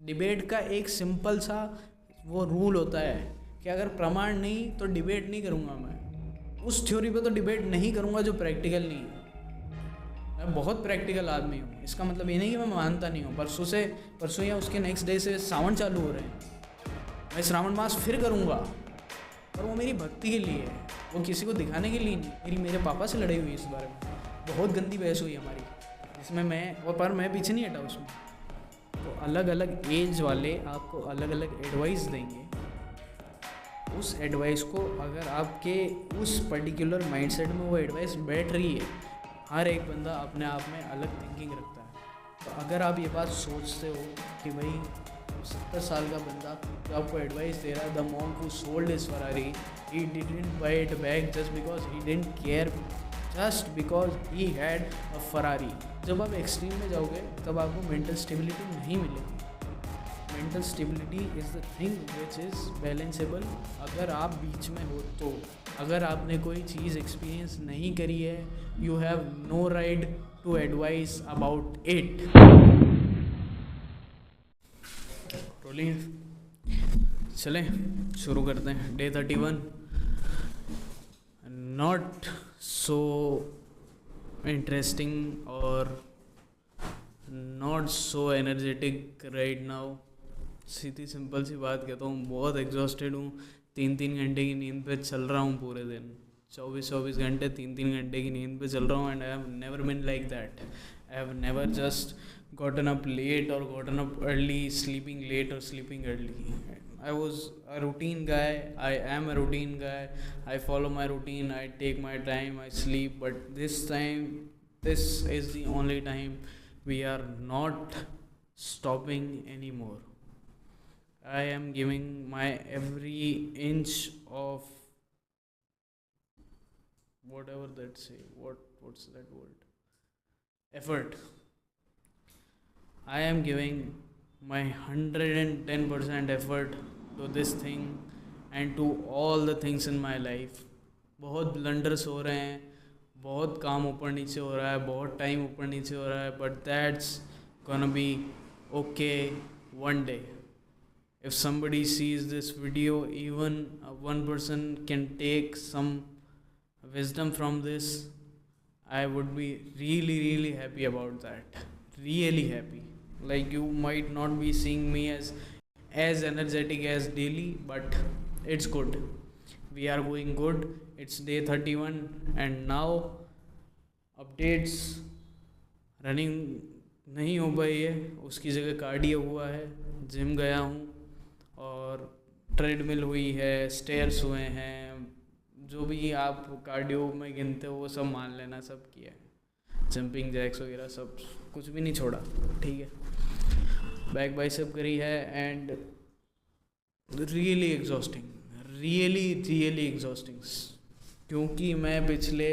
Debate का एक simple सा वो रूल होता है कि अगर प्रमाण नहीं तो डिबेट नहीं करूँगा मैं। उस थ्योरी पे तो डिबेट नहीं करूँगा जो प्रैक्टिकल नहीं है। मैं बहुत प्रैक्टिकल आदमी हूँ, इसका मतलब ये नहीं कि मैं मानता नहीं हूँ। परसों या उसके नेक्स्ट डे से सावन चालू हो रहे हैं, मैं श्रावण मास फिर करूँगा, और वो मेरी भक्ति के लिए है, वो किसी को दिखाने के लिए नहीं। मेरे पापा से लड़ाई हुई इस बारे में, बहुत गंदी बहस हुई हमारी, जिसमें मैं पीछे नहीं हटा उसमें। तो अलग अलग एज वाले आपको अलग अलग एडवाइस देंगे। उस एडवाइस को अगर आपके उस पर्टिकुलर माइंडसेट में वो एडवाइस बैठ रही है, हर एक बंदा अपने आप में अलग थिंकिंग रखता है। तो अगर आप ये बात सोचते हो कि भाई 70 साल का बंदा जो आपको एडवाइस दे रहा है, the monk who sold his Ferrari, he didn't buy it back just because he didn't care, just because he had a Ferrari. जब आप एक्सट्रीम में जाओगे तब आपको मेंटल स्टेबिलिटी नहीं मिलेगी। Mental stability is the thing which is balanceable अगर आप बीच में हो तो। अगर आपने कोई चीज़ एक्सपीरियंस नहीं करी है, you have no right to advice about it. Rolling, चलें शुरू करते हैं। डे 31, नॉट सो इंटरेस्टिंग और not so energetic right now. सीधी सिंपल सी बात कहता हूँ, बहुत एग्जॉस्टेड हूँ। 3-3 घंटे की नींद पे चल रहा हूँ पूरे दिन, 24-24 घंटे 3-3 घंटे की नींद पे चल रहा हूँ। And I have never been like that. I have never just gotten up late or gotten up early, sleeping late or sleeping early. I was a routine guy. I am a routine guy. I follow my routine. I take my time. I sleep. But this time, this is the only time we are not stopping anymore. I am giving my every inch of whatever that say. What's that word? Effort. I am giving my 110% effort to this thing and to all the things in my life. बहुत blunders हो रहे हैं, बहुत काम ऊपर नीचे हो रहा है, बहुत टाइम ऊपर नीचे हो रहा है, but that's gonna be okay one day. If somebody sees this video, even one person can take some wisdom from this, I would be really, really happy about that. Really happy. Like, you might not be seeing me as energetic as daily, but it's good. We are going good. It's day 31 and now updates running नहीं हो पाई है, उसकी जगह cardio हुआ है। Gym गया हूँ और ट्रेडमिल हुई है, स्टेयर्स हुए हैं, जो भी आप कार्डियो में गिनते हो वो सब मान लेना, सब किया है। जंपिंग जैक्स वगैरह सब, कुछ भी नहीं छोड़ा, ठीक है। बैक बाइसेप करी है and really exhausting, really exhausting. क्योंकि मैं पिछले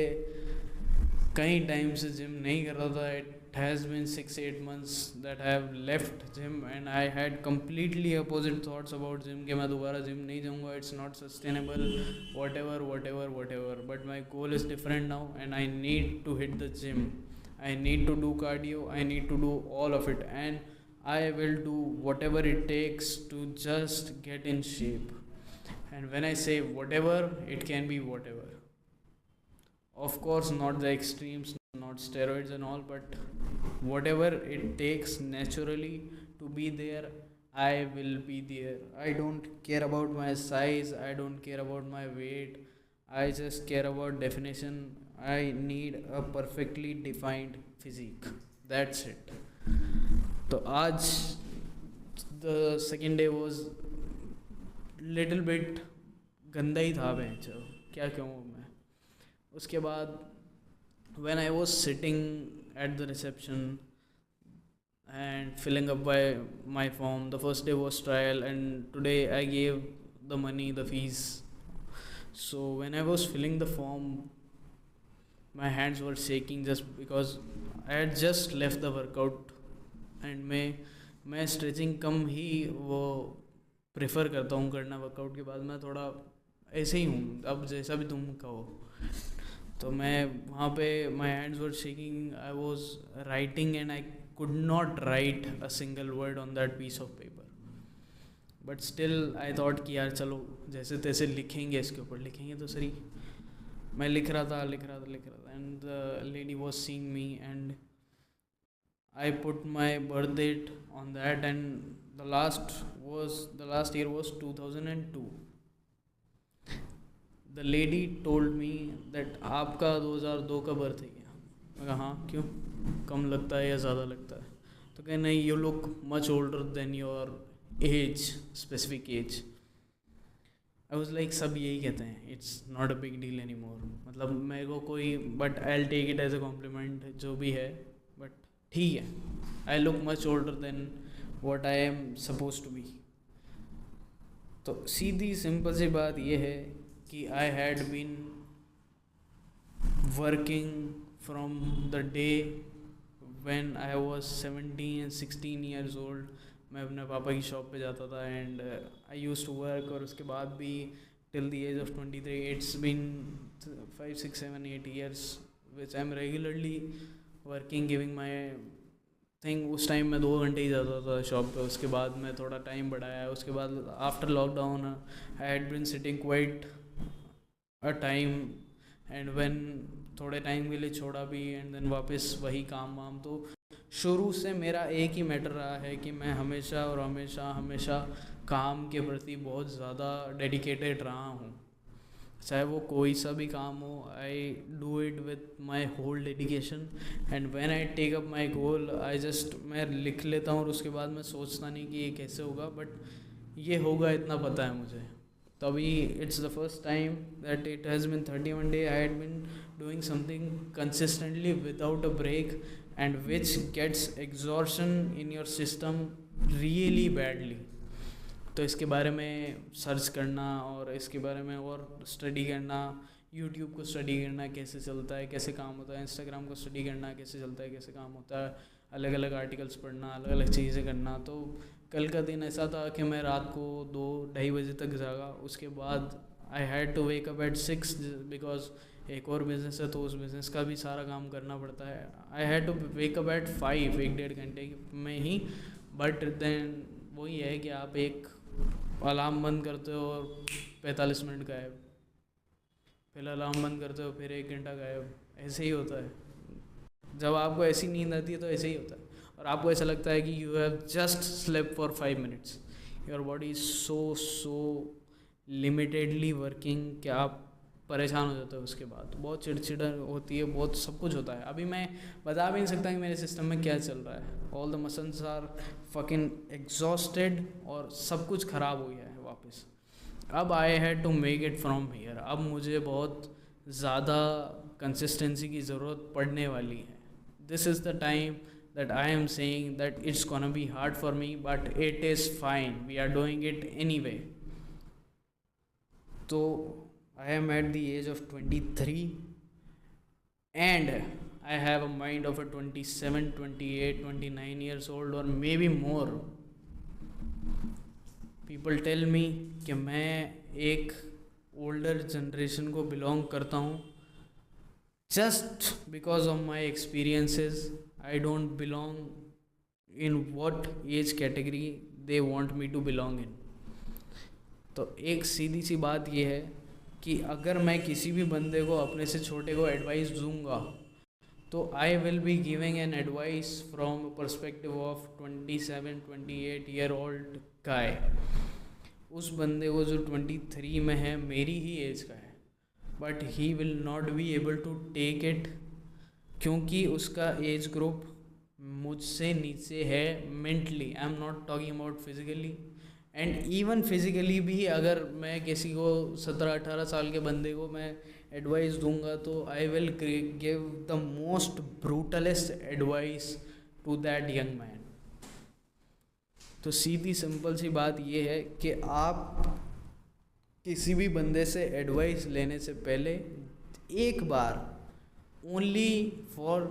कई टाइम से जिम नहीं कर रहा था। It has been 6-8 months that I have left gym and I had completely opposite thoughts about gym कि मैं दोबारा जिम नहीं जाऊँगा, it's not sustainable, whatever. But my goal is different now and I need to hit the gym. I need to do cardio, I need to do all of it, and I will do whatever it takes to just get in shape. And when I say whatever, it can be whatever. Of course, not the extremes, not steroids and all, but whatever it takes naturally to be there, I will be there. I don't care about my size, I don't care about my weight, I just care about definition. I need a perfectly defined physique. That's it. तो आज the second day was little bit गंदा ही था बेंचो, क्या कहूँ मैं। उसके बाद when I was sitting at the reception and filling up my form, the first day was trial and today I gave the money, the fees. So when I was filling the form, my hands were shaking just because I had just left the workout and मैं stretching कम ही वो prefer करता हूँ करना workout के बाद। मैं थोड़ा ऐसे ही हूँ, अब जैसा भी तुम कहो। तो मैं वहाँ पे my hands were shaking, I was writing and I could not write a single word on that piece of paper. But still I thought कि यार चलो जैसे तैसे लिखेंगे, इसके ऊपर लिखेंगे तो सही. मैं लिख रहा था and the lady was seeing me and I put my birth date on that, and the last year was 2002. The lady told me that आपका 2002 का बर्थ है क्या? मैं कहा हाँ, क्यों, कम लगता है या ज़्यादा लगता है? तो कहे नहीं, you look much older than your age, specific age. I was like सब यही कहते हैं, it's not a big deal anymore. मतलब मेरे को कोई, but I'll take it as a compliment जो भी है, but ठीक है, I look much older than what I am supposed to be. तो सीधी सिंपल सी बात ये है कि I had been working from the day when I was 17 and 16 years old. मैं अपने पापा की शॉप पे जाता था and I use to work, और उसके बाद भी till the age of 23 it's been 5, 6, 7, 8 years which I am regularly working, giving my thing. उस टाइम मैं 2 घंटे ही जाता था शॉप पे, उसके बाद मैं थोड़ा टाइम बढ़ाया. उसके बाद after lockdown I had been sitting quite a time, and when थोड़े टाइम के लिए छोड़ा भी एंड देन वापस वही काम वाम. तो शुरू से मेरा एक ही मैटर रहा है कि मैं हमेशा और हमेशा काम के प्रति बहुत ज़्यादा डेडिकेटेड रहा हूँ. चाहे वो कोई सा भी काम हो, I do it with my whole dedication. And when I take up my goal, मैं लिख लेता हूँ और उसके बाद मैं सोचता नहीं कि ये कैसे होगा, बट ये होगा इतना पता है मुझे. तो अभी it's the first time that it has been 31 day I had been doing something consistently without a break, and which gets exhaustion in your system really badly. तो इसके बारे में सर्च करना और इसके बारे में और स्टडी करना, यूट्यूब को स्टडी करना कैसे चलता है, कैसे काम होता है, इंस्टाग्राम को स्टडी करना कैसे चलता है, कैसे काम होता है, अलग अलग आर्टिकल्स पढ़ना, अलग अलग चीज़ें करना. तो कल का दिन ऐसा था कि मैं रात को 2-2:30 बजे तक जागा. उसके बाद I had to wake up at 6 because एक और बिज़नेस है तो उस बिज़नेस का भी सारा काम करना पड़ता है. I had to wake up at 5, 1-1.5 घंटे में ही. बट देन वही है कि आप एक अलार्म बंद करते हो और 45 मिनट गायब, फिर अलार्म बंद करते हो फिर 1 घंटा गायब. ऐसे ही होता है. जब आपको ऐसी नींद आती है तो ऐसे ही होता है, और आपको ऐसा लगता है कि you have just slept for 5 minutes. Your body is so limitedly working कि आप परेशान हो जाते हो. उसके बाद बहुत चिड़चिड़ा होती है, बहुत सब कुछ होता है. अभी मैं बता भी नहीं सकता कि मेरे सिस्टम में क्या चल रहा है. All the muscles are fucking exhausted और सब कुछ ख़राब हो गया है वापस. अब I had to make it from here. अब मुझे बहुत ज़्यादा कंसिस्टेंसी की ज़रूरत पड़ने वाली है. This is the time that I am saying that it's gonna be hard for me, but it is fine. We are doing it anyway. So I am at the age of 23 and I have a mind of a 27, 28, 29 years old or maybe more. People tell me कि मैं एक older generation को belong करता हूँ. Just because of my experiences, I don't belong in what age category they want me to belong in. तो एक सीधी सी बात ये है कि अगर मैं किसी भी बंदे को, अपने से छोटे को एडवाइस दूंगा तो I will be giving an advice from perspective of 27, 28 year old गाय. उस बंदे को जो 23 में है, मेरी ही एज का है, but he will not be able to take it क्योंकि उसका एज ग्रुप मुझसे नीचे है mentally. I am not talking about physically. And even physically भी अगर मैं किसी को 17-18 साल के बंदे को मैं एडवाइस दूंगा तो I will give the most brutalest advice to that young man. तो सीधी सिंपल सी बात ये है कि आप किसी भी बंदे से एडवाइस लेने से पहले एक बार, ओनली फॉर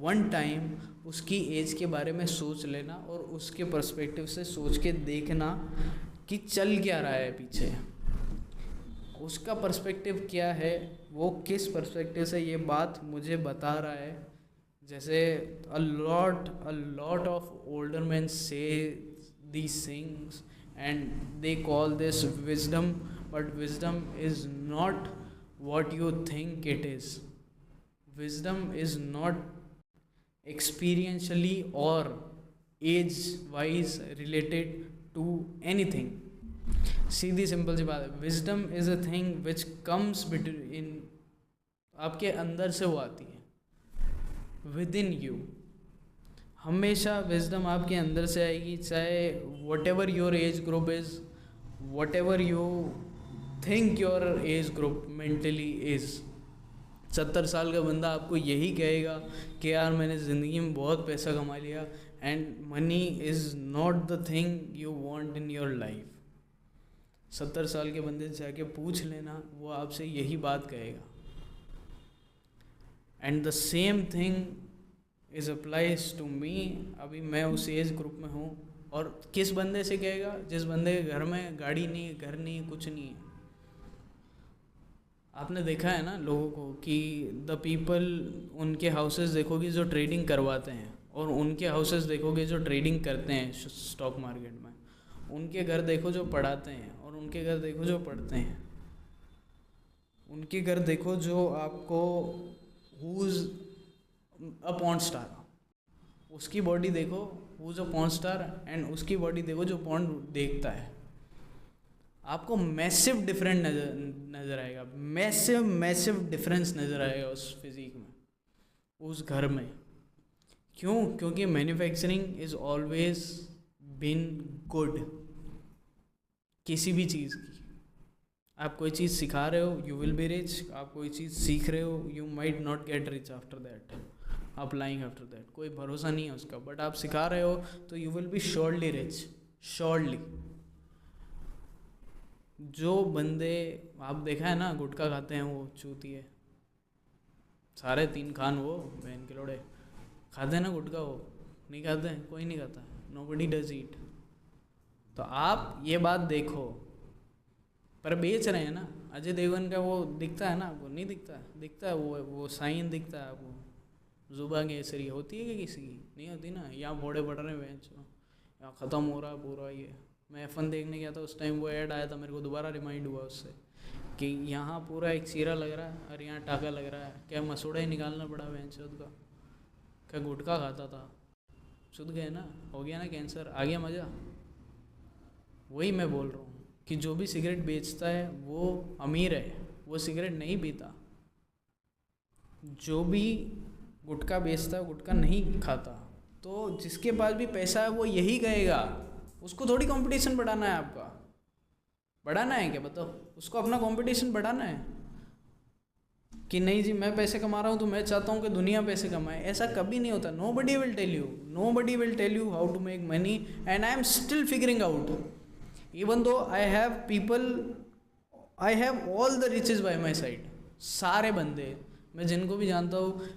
वन टाइम, उसकी एज के बारे में सोच लेना और उसके पर्सपेक्टिव से सोच के देखना कि चल क्या रहा है पीछे, उसका पर्सपेक्टिव क्या है, वो किस पर्सपेक्टिव से ये बात मुझे बता रहा है. जैसे a lot of older men say these things and they call this wisdom, but wisdom is not what you think it is. Wisdom is not experientially or age wise related to anything. सीधी simple सी बात है, wisdom is a thing which comes between, आपके अंदर से वो आती है, विद इन यू। हमेशा विजडम आपके अंदर से आएगी, चाहे whatever your age group is, whatever you think your age group mentally is. 70 साल का बंदा आपको यही कहेगा कि यार मैंने ज़िंदगी में बहुत पैसा कमा लिया, and money is not the thing you want in your life. 70 साल के बंदे से जाके पूछ लेना, वो आपसे यही बात कहेगा। And the same thing is applies to me. अभी मैं उस एज ग्रुप में हूँ, और किस बंदे से कहेगा? जिस बंदे के घर में गाड़ी नहीं है, घर नहीं है, कुछ नहीं है। आपने देखा है ना लोगों को कि द पीपल, उनके हाउसेस देखोगे जो ट्रेडिंग करवाते हैं, और उनके हाउसेस देखोगे जो ट्रेडिंग करते हैं स्टॉक मार्केट में। उनके घर देखो जो पढ़ाते हैं, और उनके घर देखो जो पढ़ते हैं। उनके घर देखो जो आपको हुज अ पॉर्न स्टार, उसकी बॉडी देखो who's a porn star, and उसकी बॉडी देखो जो पॉर्न देखता है। आपको मैसिव डिफरेंट नज़र आएगा, मैसिव डिफरेंस नज़र आएगा उस फिज़िक में, उस घर में। क्यों? क्योंकि manufacturing is always been good. किसी भी चीज़ की, आप कोई चीज़ सिखा रहे हो, यू विल बी रिच। आप कोई चीज़ सीख रहे हो, you might not get rich after that, applying after that, कोई भरोसा नहीं है उसका, बट आप सिखा रहे हो तो you will be surely rich, surely. जो बंदे आप देखा है ना गुटखा खाते हैं, वो चूतिए सारे 3 खान, वो बहन के लोड़े खाते हैं ना गुटखा, वो नहीं खाते हैं, कोई नहीं खाता, नोबडी डज ईट। तो आप ये बात देखो, पर बेच रहे हैं ना। अजय देवगन का वो दिखता है ना आपको? नहीं दिखता, दिखता है वो साइन दिखता है आपको। जुबा केसरी होती है कि किसी की नहीं होती ना, यहाँ घोड़े पड़ रहे हैं बेंच, यहाँ ख़त्म हो रहा है पूरा। ये मैं F1 देखने गया था, उस टाइम वो ऐड आया था, मेरे को दोबारा रिमाइंड हुआ उससे कि यहाँ पूरा एक सीरा लग रहा है और यहाँ टाका लग रहा है। क्या मसूड़ा ही निकालना पड़ा बेंच का? क्या गुटखा खाता था? सुध गए ना, हो गया ना कैंसर, आ गया मज़ा। वही मैं बोल रहा हूँ कि जो भी सिगरेट बेचता है वो अमीर है, वो सिगरेट नहीं पीता। जो भी गुटखा बेचता है गुटखा नहीं खाता। तो जिसके पास भी पैसा है वो यही कहेगा। उसको थोड़ी कंपटीशन बढ़ाना है, आपका बढ़ाना है क्या? बताओ, उसको अपना कंपटीशन बढ़ाना है कि नहीं जी मैं पैसे कमा रहा हूँ तो मैं चाहता हूँ कि दुनिया पैसे कमाए। ऐसा कभी नहीं होता। Nobody will tell you how to make money, and I am still figuring out. Even though I have all the riches by my side. सारे बंदे मैं जिनको भी जानता हूँ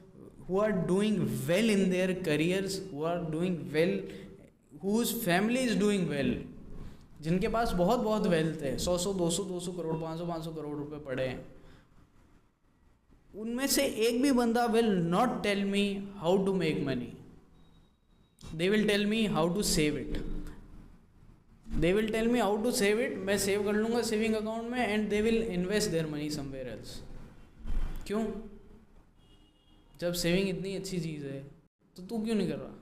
who are doing well in their careers, who are doing well, whose family is doing well, जिनके पास बहुत बहुत वेल्थ है, 100 200 करोड़ 500 करोड़ रुपए पड़े हैं, उनमें से एक भी बंदा will not tell me how to make money. They will tell me how to save it. They will tell me how to save it. मैं सेव कर लूँगा सेविंग अकाउंट में, and they will invest their money somewhere else. क्यों? जब saving इतनी अच्छी चीज़ है तो तू क्यों नहीं कर रहा?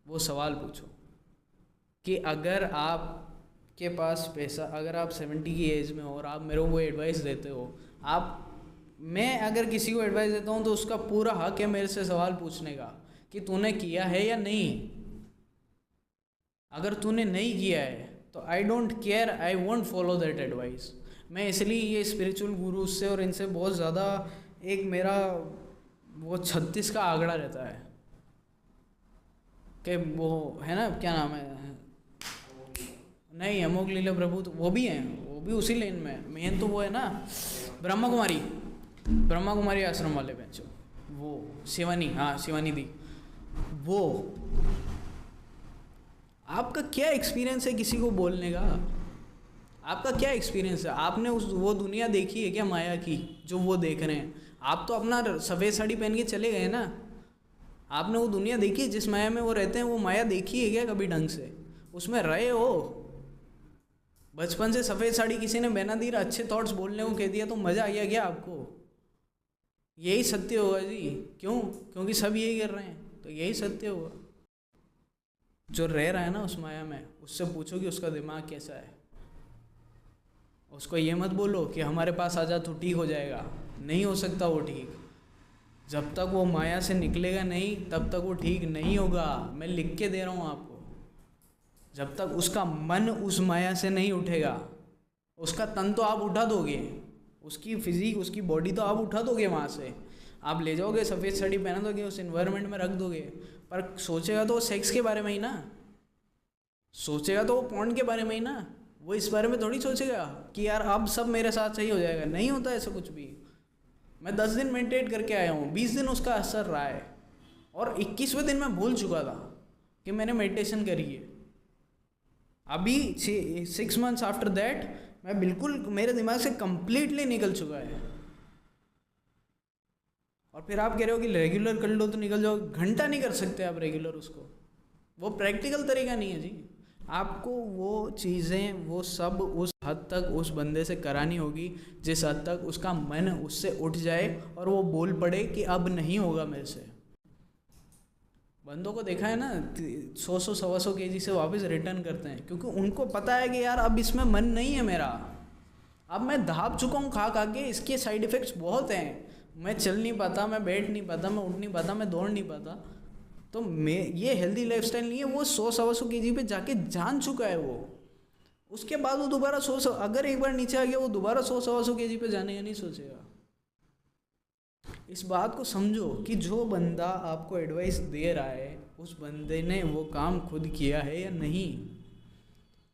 वो सवाल पूछो कि अगर आपके पास पैसा, अगर आप 70 की एज में हो और आप मेरे को एडवाइस देते हो, मैं अगर किसी को एडवाइस देता हूँ तो उसका पूरा हक है मेरे से सवाल पूछने का कि तूने किया है या नहीं। अगर तूने नहीं किया है तो I don't care, I won't follow that advice. मैं इसलिए ये स्पिरिचुअल गुरु से और इनसे बहुत ज़्यादा, एक मेरा वो 36 का आंकड़ा रहता है कि वो है ना, क्या नाम है, नहीं अमोघ लीला प्रभु, तो वो भी हैं, वो भी उसी लाइन में। मेन तो वो है ना ब्रह्मा कुमारी आश्रम वाले बेंचो, वो शिवानी, हाँ शिवानी दी। वो आपका क्या एक्सपीरियंस है किसी को बोलने का? आपका क्या एक्सपीरियंस है? आपने वो दुनिया देखी है क्या माया की जो वो देख रहे हैं? आप तो अपना सफ़ेद साड़ी पहन के चले गए ना, आपने वो दुनिया देखी है जिस माया में वो रहते हैं? वो माया देखी है क्या कभी ढंग से? उसमें रहे हो? बचपन से सफ़ेद साड़ी किसी ने पहना दी, अच्छे थॉट्स बोलने को कह दिया तो मज़ा आया क्या आपको? यही सत्य होगा जी। क्यों? क्योंकि सब यही कर रहे हैं, तो यही सत्य होगा। जो रह रहा है ना उस माया में, उससे पूछो कि उसका दिमाग कैसा है। उसको ये मत बोलो कि हमारे पास आ जा तो ठीक हो जाएगा। नहीं हो सकता वो ठीक। जब तक वो माया से निकलेगा नहीं तब तक वो ठीक नहीं होगा। मैं लिख के दे रहा हूँ आपको। जब तक उसका मन उस माया से नहीं उठेगा, उसका तन तो आप उठा दोगे, उसकी फिजिक, उसकी बॉडी तो आप उठा दोगे वहाँ से, आप ले जाओगे, सफ़ेद साड़ी पहना दोगे, उस इन्वायरमेंट में रख दोगे, पर सोचेगा तो वो सेक्स के बारे में ही ना, सोचेगा तो वो पॉर्न के बारे में ही ना। वो इस बारे में थोड़ी सोचेगा कि यार अब सब मेरे साथ सही हो जाएगा। नहीं होता ऐसा कुछ भी। मैं 10 दिन मेडिटेट करके आया हूँ, 20 दिन उसका असर रहा है, और 21वें दिन मैं भूल चुका था कि मैंने मेडिटेशन करी है। अभी 6 months आफ्टर दैट मैं बिल्कुल, मेरे दिमाग से कंप्लीटली निकल चुका है। और फिर आप कह रहे हो कि रेगुलर कर लो तो निकल जाओ। घंटा नहीं कर सकते आप रेगुलर उसको, वो प्रैक्टिकल तरीका नहीं है जी। आपको वो चीज़ें, वो सब उस हद तक उस बंदे से करानी होगी जिस हद तक उसका मन उससे उठ जाए और वो बोल पड़े कि अब नहीं होगा मेरे से। बंदों को देखा है ना, 100 125 kg से वापस रिटर्न करते हैं, क्योंकि उनको पता है कि यार अब इसमें मन नहीं है मेरा, अब मैं दहाब चुका हूँ खा खा के, इसके साइड इफ़ेक्ट्स बहुत हैं, मैं चल नहीं पाता, मैं बैठ नहीं पाता, मैं उठ नहीं पाता, मैं दौड़ नहीं पाता। तो मैं, ये हेल्दी लाइफस्टाइल नहीं है। वो 100 kg पे जाके जान चुका है वो। उसके बाद वो दोबारा 100 अगर एक बार नीचे आ गया, वो दोबारा 100 kg पे जाने का नहीं सोचेगा। इस बात को समझो कि जो बंदा आपको एडवाइस दे रहा है, उस बंदे ने वो काम खुद किया है या नहीं,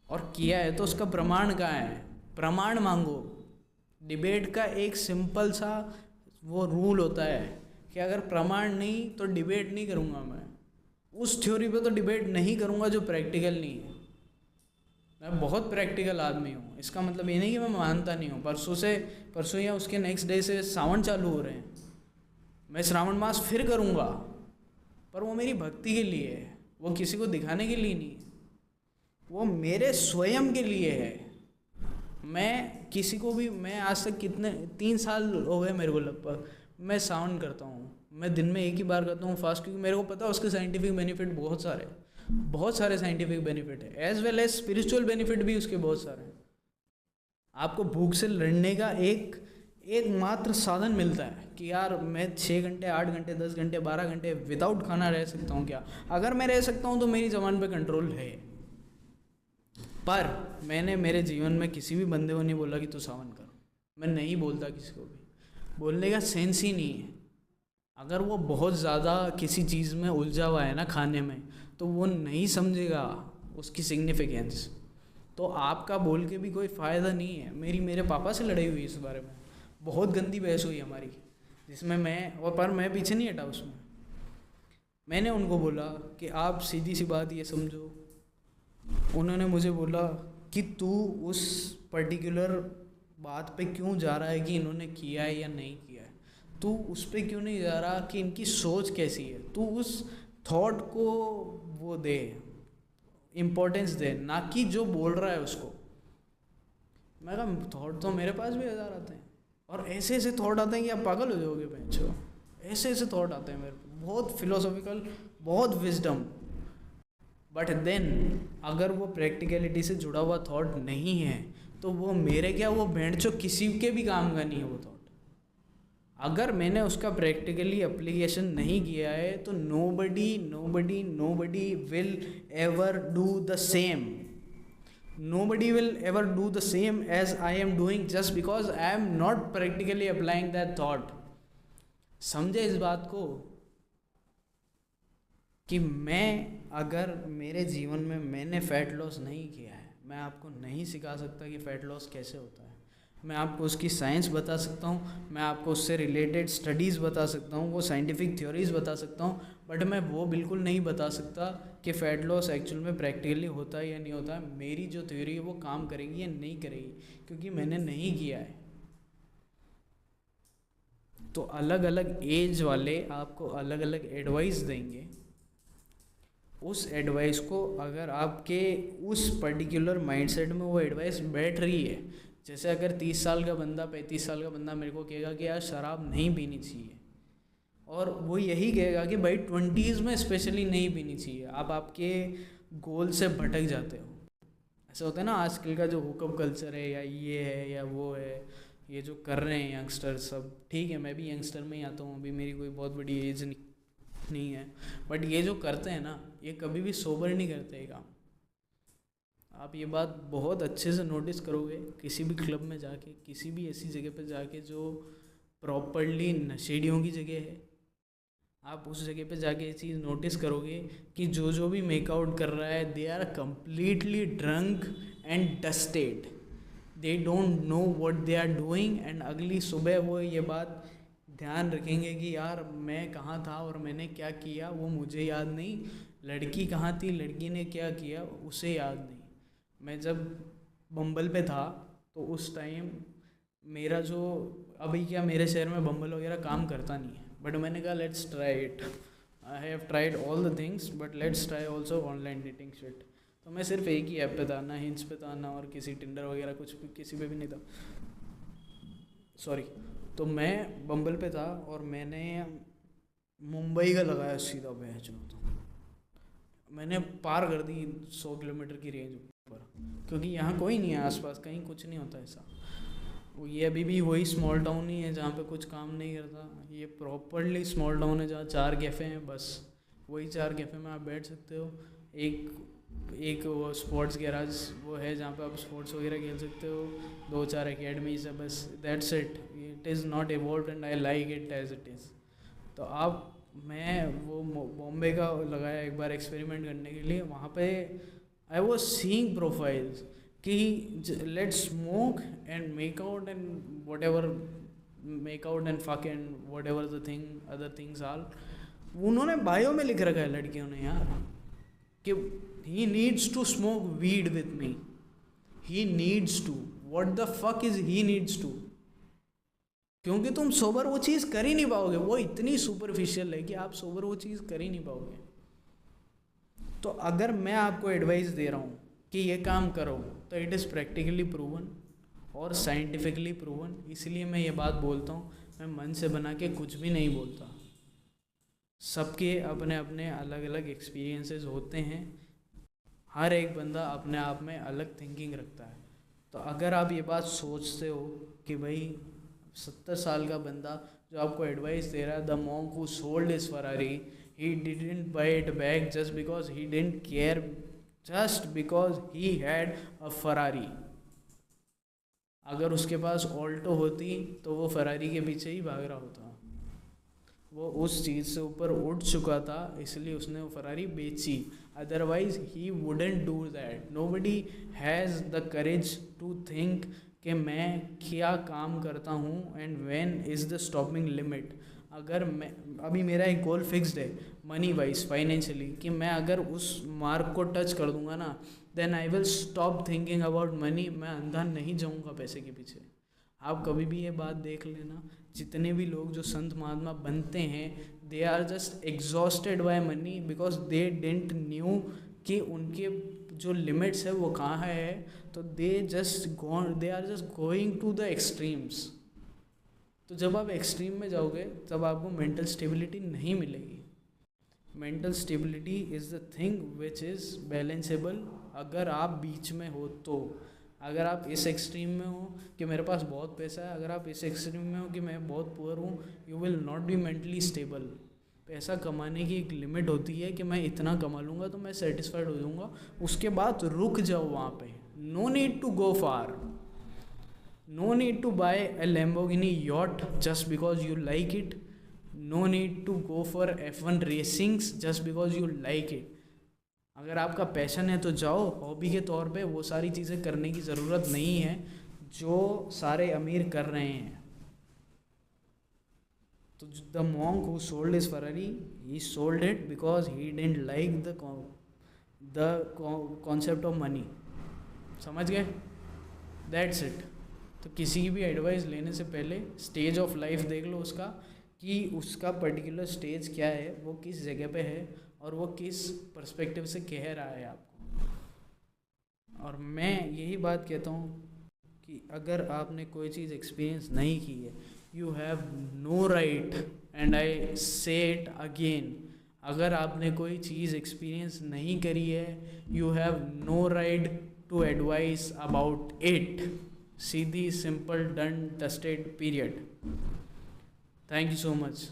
और किया है तो उसका प्रमाण कहाँ है? प्रमाण मांगो। डिबेट का एक सिंपल सा वो रूल होता है कि अगर प्रमाण नहीं तो डिबेट नहीं करूँगा मैं। उस थ्योरी पे तो डिबेट नहीं करूँगा जो प्रैक्टिकल नहीं है। मैं बहुत प्रैक्टिकल आदमी हूँ, इसका मतलब ये नहीं कि मैं मानता नहीं हूँ। परसों या उसके नेक्स्ट डे से सावन चालू हो रहे हैं, मैं श्रावण मास फिर करूँगा, पर वो मेरी भक्ति के लिए है, वो किसी को दिखाने के लिए नहीं है, वो मेरे स्वयं के लिए है। मैं किसी को भी, मैं आज तक कितने 3 साल हो गए मेरे को लगभग, मैं सावन करता हूँ। मैं दिन में एक ही बार करता हूँ फास्ट, क्योंकि मेरे को पता है उसके साइंटिफिक बेनिफिट बहुत सारे साइंटिफिक बेनिफिट है, as well as spiritual benefit भी उसके बहुत सारे हैं। आपको भूख से लड़ने का एक मात्र साधन मिलता है कि यार मैं 6 घंटे 8 घंटे 10 घंटे 12 घंटे विदाउट खाना रह सकता हूँ क्या? अगर मैं रह सकता हूँ तो मेरी ज़बान पे कंट्रोल है। पर मैंने मेरे जीवन में किसी भी बंदे को नहीं बोला कि तू सावन कर। मैं नहीं बोलता किसी को भी, बोलने का सेंस ही नहीं है। अगर वो बहुत ज़्यादा किसी चीज़ में उलझा हुआ है ना, खाने में, तो वो नहीं समझेगा उसकी सिग्निफिकेंस। तो आपका बोल के भी कोई फ़ायदा नहीं है। मेरे पापा से लड़ाई हुई इस बारे में, बहुत गंदी बहस हुई हमारी, जिसमें पर मैं पीछे नहीं हटा। उसमें मैंने उनको बोला कि आप सीधी सी बात ये समझो। उन्होंने मुझे बोला कि तू उस पर्टिकुलर बात पे क्यों जा रहा है कि इन्होंने किया है या नहीं किया है, तू उस पे क्यों नहीं जा रहा कि इनकी सोच कैसी है, तू उस थॉट को वो दे, इम्पोर्टेंस दे, ना कि जो बोल रहा है उसको। मैं कहा थॉट तो मेरे पास भी 1000 आते हैं, और ऐसे ऐसे थॉट आते हैं कि आप पागल हो जाओगे बच्चों। ऐसे ऐसे थॉट आते हैं मेरे को, बहुत फिलोसॉफिकल, बहुत विजडम। बट देन अगर वो प्रैक्टिकलिटी से जुड़ा हुआ थॉट नहीं है तो वो मेरे क्या, वो भेंटचो किसी के भी काम का नहीं है वो थॉट। अगर मैंने उसका प्रैक्टिकली एप्लीकेशन नहीं किया है तो nobody will ever do the same. Nobody will ever do the same as I am doing just because I am not practically applying that thought. समझे इस बात को कि मैं, अगर मेरे जीवन में मैंने फ़ैट लॉस नहीं किया है, मैं आपको नहीं सिखा सकता कि फ़ैट लॉस कैसे होता है। मैं आपको उसकी साइंस बता सकता हूँ, मैं आपको उससे रिलेटेड स्टडीज़ बता सकता हूँ, वो साइंटिफिक थ्योरीज़ बता सकता हूँ, बट मैं वो बिल्कुल नहीं बता सकता कि फ़ैट लॉस एक्चुअल में प्रैक्टिकली होता है या नहीं होता है। मेरी जो थ्योरी है वो काम करेगी या नहीं करेगी, क्योंकि मैंने नहीं किया है। तो अलग अलग एज वाले आपको अलग अलग एडवाइस देंगे। उस एडवाइस को अगर आपके उस पर्टिकुलर माइंडसेट में वो एडवाइस बैठ रही है, जैसे अगर 30 साल का बंदा 35 साल का बंदा मेरे को कहेगा कि यार शराब नहीं पीनी चाहिए, और वो यही कहेगा कि भाई 20s में स्पेशली नहीं पीनी चाहिए, आप आपके गोल से भटक जाते हो। ऐसा होता है ना आजकल का जो हुकअप कल्चर है या ये है या वो है, ये जो कर रहे हैं यंगस्टर सब, ठीक है मैं भी यंगस्टर में ही आता हूँ, अभी मेरी कोई बहुत बड़ी एज नहीं है, बट ये जो करते हैं ना ये कभी भी सोबर नहीं करते ये काम। आप ये बात बहुत अच्छे से नोटिस करोगे किसी भी क्लब में जाके, किसी भी ऐसी जगह पे जाके जो प्रॉपरली नशेड़ियों की जगह है, आप उस जगह पे जाके ये चीज़ नोटिस करोगे कि जो भी मेकआउट कर रहा है they are completely drunk and dusted, they don't know what they are doing, and अगली सुबह वो ये बात ध्यान रखेंगे कि यार मैं कहाँ था और मैंने क्या किया वो मुझे याद नहीं, लड़की कहाँ थी लड़की ने क्या किया उसे याद नहीं। मैं जब बम्बल पे था तो उस टाइम मेरा जो, अभी क्या मेरे शहर में बम्बल वगैरह काम करता नहीं है, बट मैंने कहा let's try it, I have tried all the things but let's try also online dating shit. तो मैं सिर्फ एक ही ऐप पे था, ना हिंज पे था ना और किसी टिंडर वगैरह कुछ भी किसी पे भी नहीं था, सॉरी। तो मैं बम्बल पे था और मैंने मुंबई का लगाया सीधा बैच, तो मैंने पार कर दी 100 किलोमीटर की रेंज ऊपर, क्योंकि यहाँ कोई नहीं है आसपास, कहीं कुछ नहीं होता ऐसा। ये अभी भी वही स्मॉल टाउन ही है जहाँ पे कुछ काम नहीं करता, ये प्रॉपरली स्मॉल टाउन है जहाँ 4 कैफ़े हैं बस, वही 4 कैफ़े में आप बैठ सकते हो। एक वो स्पोर्ट्स गैराज वो है जहाँ पे आप स्पोर्ट्स वगैरह खेल सकते हो, 2-4 एकेडमीज है बस, that's it, it is not evolve and I like it as it is. तो आप, मैं वो बॉम्बे का लगाया एक बार एक्सपेरिमेंट करने के लिए, वहाँ पे आई वॉज सीइंग प्रोफाइल्स कि let's smoke and make out and whatever, make out and fuck and whatever the thing other things all, उन्होंने बायो में लिख रखा है लड़कियों ने यार कि he needs to smoke weed with me, he needs to, what the fuck is he needs to, क्योंकि तुम सोबर वो चीज़ कर ही नहीं पाओगे, वो इतनी सुपरफिशियल है कि आप सोबर वो चीज़ कर ही नहीं पाओगे। तो अगर मैं आपको एडवाइस दे रहा हूँ कि ये काम करो तो इट इज़ प्रैक्टिकली प्रूवन और साइंटिफिकली प्रूवन, इसलिए मैं ये बात बोलता हूँ, मैं मन से बना के कुछ भी नहीं बोलता। सबके अपने अपने अलग अलग एक्सपीरियंसेस होते हैं, हर एक बंदा अपने आप में अलग थिंकिंग रखता है। तो अगर आप ये बात सोचते हो कि भाई 70 साल का बंदा जो आपको एडवाइस दे रहा है, the monk who sold his Ferrari, he didn't buy it back just because he didn't care, just because he had a Ferrari. अगर उसके पास ऑल्टो होती तो वो फरारी के पीछे ही भाग रहा होता, वो उस चीज़ से ऊपर उठ चुका था इसलिए उसने वो फरारी बेची, otherwise he wouldn't do that. Nobody has the courage to think कि मैं क्या काम करता हूँ and when is the stopping limit. अगर मैं, अभी मेरा एक गोल फिक्स्ड है मनी वाइज फाइनेंशियली, कि मैं अगर उस मार्क को टच कर दूंगा ना, then I will stop thinking about money, मैं अंधा नहीं जाऊँगा पैसे के पीछे। आप कभी भी ये बात देख लेना, जितने भी लोग जो संत महात्मा बनते हैं, they are just exhausted by money because they didn't knew कि उनके जो लिमिट्स है वो कहाँ है, तो they are just going to the extremes. तो जब आप एक्सट्रीम में जाओगे तब आपको मेंटल स्टेबिलिटी नहीं मिलेगी। Mental stability is the thing which is balanceable अगर आप बीच में हो तो। अगर आप इस एक्सट्रीम में हो कि मेरे पास बहुत पैसा है, अगर आप इस एक्सट्रीम में हो कि मैं बहुत पुअर हूँ, you will not be mentally stable. पैसा कमाने की एक लिमिट होती है कि मैं इतना कमा लूँगा तो मैं सेटिस्फाइड हो जाऊँगा, उसके बाद रुक जाओ वहाँ पे। No need to go far, no need to buy a Lamborghini yacht just because you like it, no need to go for F1 racings just because you like it. अगर आपका पैशन है तो जाओ, हॉबी के तौर पे वो सारी चीज़ें करने की ज़रूरत नहीं है जो सारे अमीर कर रहे हैं। तो the monk who sold his Ferrari, he sold it because he didn't like the concept of money. समझ गए? That's it. तो किसी की भी एडवाइस लेने से पहले स्टेज ऑफ लाइफ देख लो उसका, कि उसका पर्टिकुलर स्टेज क्या है, वो किस जगह पे है, और वो किस पर्सपेक्टिव से कह रहा है आपको। और मैं यही बात कहता हूँ कि अगर आपने कोई चीज़ एक्सपीरियंस नहीं की है, you have no right, and I say it again, अगर आपने कोई चीज़ एक्सपीरियंस नहीं करी है, you have no right to advice about it. सीधी, simple, done, dusted, period. Thank you so much.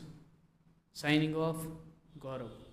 Signing off, Gaurav.